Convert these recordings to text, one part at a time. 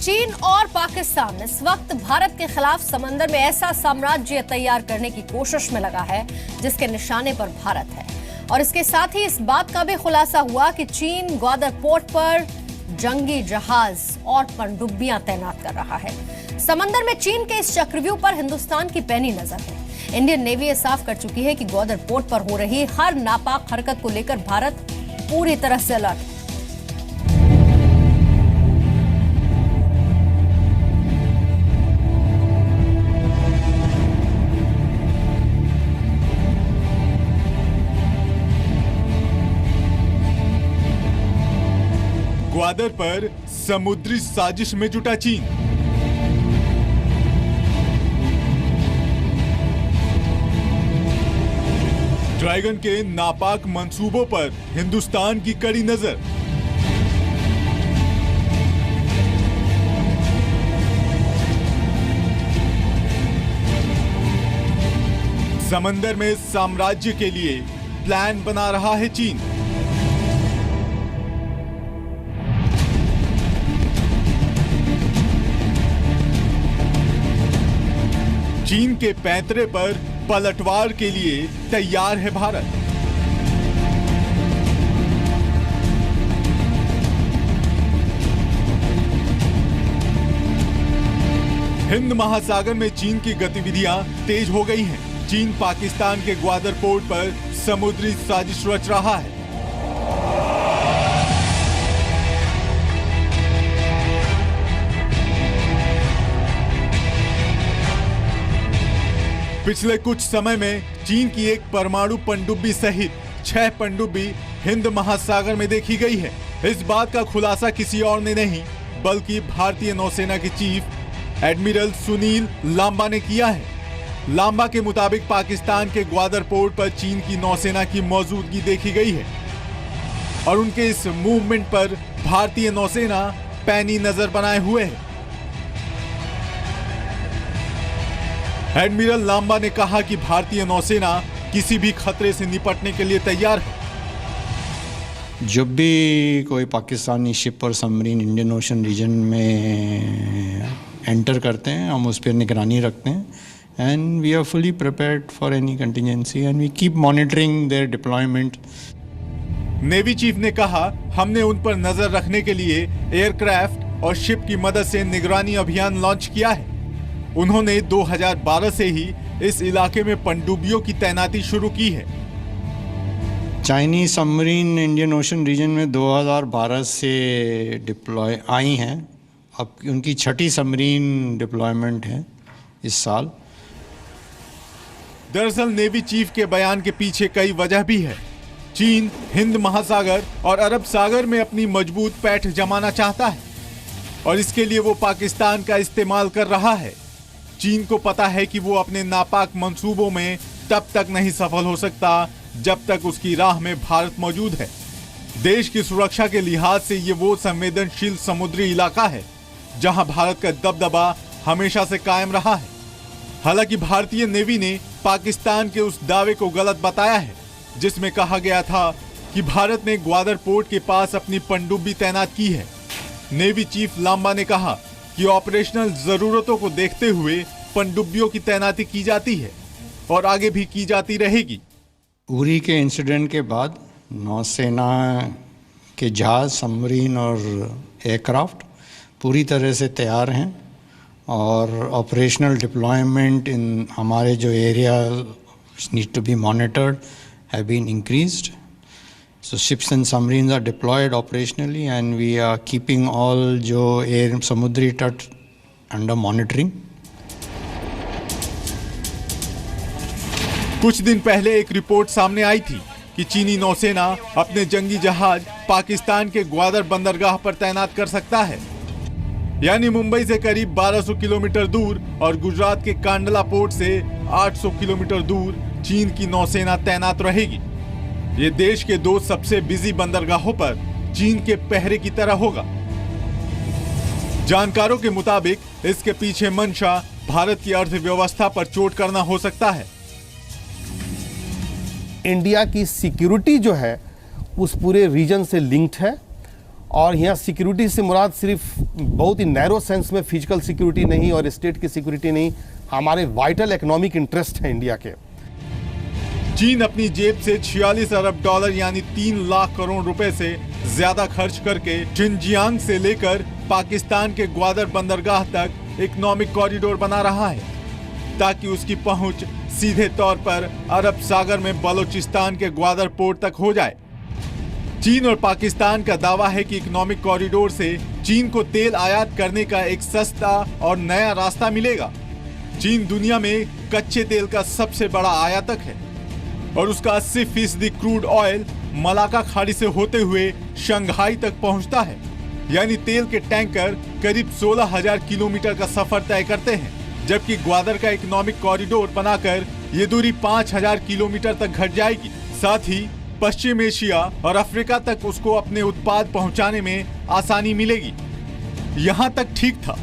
चीन और पाकिस्तान इस वक्त भारत के खिलाफ समंदर में ऐसा साम्राज्य तैयार करने की कोशिश में लगा है जिसके निशाने पर भारत है। और इसके साथ ही इस बात का भी खुलासा हुआ कि चीन ग्वादर पोर्ट पर जंगी जहाज और पनडुब्बियां तैनात कर रहा है। समंदर में चीन के इस चक्रव्यूह पर हिंदुस्तान की पैनी नजर है। इंडियन नेवी ये साफ कर चुकी है कि ग्वादर पोर्ट पर हो रही हर नापाक हरकत को लेकर भारत पूरी तरह से अलर्ट है। ग्वादर पर समुद्री साजिश में जुटा चीन। ड्रैगन के नापाक मंसूबों पर हिंदुस्तान की कड़ी नजर। समंदर में साम्राज्य के लिए प्लान बना रहा है चीन। चीन के पैंतरे पर पलटवार के लिए तैयार है भारत। हिंद महासागर में चीन की गतिविधियां तेज हो गई हैं। चीन पाकिस्तान के ग्वादर पोर्ट पर समुद्री साजिश रच रहा है। पिछले कुछ समय में चीन की एक परमाणु पनडुब्बी सहित 6 पनडुब्बी हिंद महासागर में देखी गई है। इस बात का खुलासा किसी और ने नहीं बल्कि भारतीय नौसेना के चीफ एडमिरल सुनील लांबा ने किया है। लांबा के मुताबिक पाकिस्तान के ग्वादर पोर्ट पर चीन की नौसेना की मौजूदगी देखी गई है और उनके इस मूवमेंट पर भारतीय नौसेना पैनी नजर बनाए हुए है। एडमिरल लांबा ने कहा कि भारतीय नौसेना किसी भी खतरे से निपटने के लिए तैयार है। जब भी कोई पाकिस्तानी शिप और सबमरीन इंडियन ओशन रीजन में एंटर करते हैं, हम उस पर निगरानी रखते हैं and we are fully prepared for any contingency and we keep monitoring their deployment. Navy chief ने कहा, हमने उन पर नजर रखने के लिए एयरक्राफ्ट और शिप की मदद से निगरानी अभियान लॉन्च किया है। उन्होंने 2012 से ही इस इलाके में पनडुब्बियों की तैनाती शुरू की है। Chinese submarine Indian ocean region में 2012 से डिप्लॉय आई हैं। अब उनकी 6ठी सबमरीन डिप्लॉयमेंट है इस साल। दरअसल नेवी चीफ के बयान के पीछे कई वजह भी है। चीन हिंद महासागर और अरब सागर में अपनी मजबूत पैठ जमाना चाहता है और इसके लिए वो पाकिस्तान का इस्तेमाल कर रहा है। चीन को पता है कि वो अपने नापाक मंसूबों में तब तक नहीं सफल हो सकता जब तक उसकी राह में भारत मौजूद है। देश की सुरक्षा के लिहाज से ये वो संवेदनशील समुद्री इलाका है जहां भारत का दबदबा हमेशा से कायम रहा है। हालांकि भारतीय नेवी ने पाकिस्तान के उस दावे को गलत बताया है जिसमें कहा गया था कि भारत ने ग्वादर पोर्ट के पास अपनी पनडुब्बी तैनात की है। नेवी चीफ लांबा ने कहा कि ऑपरेशनल जरूरतों को देखते हुए पनडुब्बियों की तैनाती की जाती है और आगे भी की जाती रहेगी। उरी के इंसिडेंट के बाद नौसेना के जहाज, सबमरीन और एयरक्राफ्ट पूरी तरह से तैयार हैं और ऑपरेशनल डिप्लॉयमेंट इन हमारे जो area need to be monitored have been increased. So ships and submarines are deployed operationally and we are keeping all जो एयर समुद्री तट under monitoring। कुछ दिन पहले एक रिपोर्ट सामने आई थी कि चीनी नौसेना अपने जंगी जहाज पाकिस्तान के ग्वादर बंदरगाह पर तैनात कर सकता है। यानी मुंबई से करीब 1200 किलोमीटर दूर और गुजरात के कांडला पोर्ट से 800 किलोमीटर दूर चीन की नौसेना तैनात रहेगी। ये देश के 2 सबसे बिजी बंदरगाहों पर चीन के पहरे की तरह होगा। जानकारों के मुताबिक इसके पीछे मंशा भारत की अर्थव्यवस्था पर चोट करना हो सकता है। इंडिया की सिक्योरिटी जो है उस पूरे रीजन से लिंक्ड है और यहाँ सिक्योरिटी से मुराद सिर्फ बहुत ही नैरो सेंस में फिजिकल सिक्योरिटी नहीं और स्टेट की सिक्योरिटी नहीं, हमारे वाइटल इकोनॉमिक इंटरेस्ट है इंडिया के। चीन अपनी जेब से 46 अरब डॉलर यानी 3 लाख करोड़ रुपए से ज्यादा खर्च करके शिनजियांग से लेकर पाकिस्तान के ग्वादर बंदरगाह तक इकोनॉमिक कॉरिडोर बना रहा है ताकि उसकी पहुंच सीधे तौर पर अरब सागर में बलोचिस्तान के ग्वादर पोर्ट तक हो जाए। चीन और पाकिस्तान का दावा है कि इकोनॉमिक कॉरिडोर से चीन को तेल आयात करने का एक सस्ता और नया रास्ता मिलेगा। चीन दुनिया में कच्चे तेल का सबसे बड़ा आयातक है और उसका 80% क्रूड ऑयल मलाका खाड़ी से होते हुए शंघाई तक पहुंचता है, यानी तेल के टैंकर करीब 16,000 किलोमीटर का सफर तय करते हैं, जबकि ग्वादर का इकोनॉमिक कॉरिडोर बनाकर ये दूरी 5,000 किलोमीटर तक घट जाएगी। साथ ही पश्चिम एशिया और अफ्रीका तक उसको अपने उत्पाद पहुंचाने में आसानी मिलेगी। यहां तक ठीक था,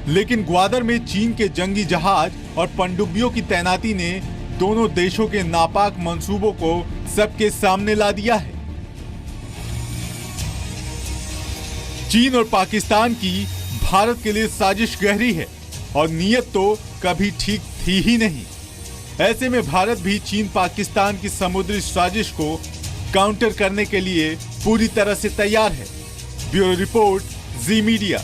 लेकिन ग्वादर में चीन के जंगी जहाज और पनडुब्बियों की तैनाती ने दोनों देशों के नापाक मंसूबों को सबके सामने ला दिया है। चीन और पाकिस्तान की भारत के लिए साजिश गहरी है और नीयत तो कभी ठीक थी ही नहीं। ऐसे में भारत भी चीन पाकिस्तान की समुद्री साजिश को काउंटर करने के लिए पूरी तरह से तैयार है। ब्यूरो रिपोर्ट, जी मीडिया।